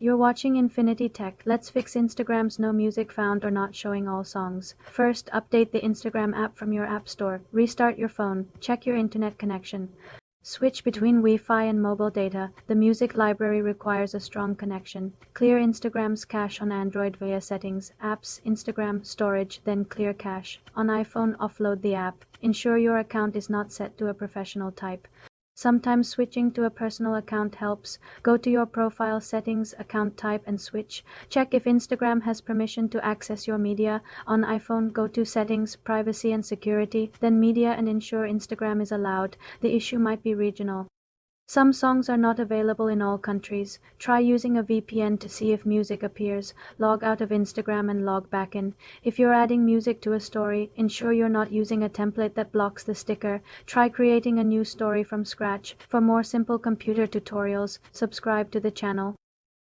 You're watching Infinity Tech. Let's fix Instagram's no music found or not showing all songs. First, update the Instagram app from your app store. Restart your phone. Check your internet connection. Switch between Wi-Fi and mobile data. The music library requires a strong connection. Clear Instagram's cache on Android via Settings, Apps, Instagram, Storage, then Clear Cache. On iPhone, offload the app. Ensure your account is not set to a professional type. Sometimes switching to a personal account helps. Go to your profile settings, account type, and switch. Check if Instagram has permission to access your media. On iPhone, go to Settings, Privacy and Security, then Media, and ensure Instagram is allowed. The issue might be regional. Some songs are not available in all countries. Try using a VPN to see if music appears. Log out of Instagram and log back in. If you're adding music to a story, ensure you're not using a template that blocks the sticker. Try creating a new story from scratch. For more simple computer tutorials, subscribe to the channel.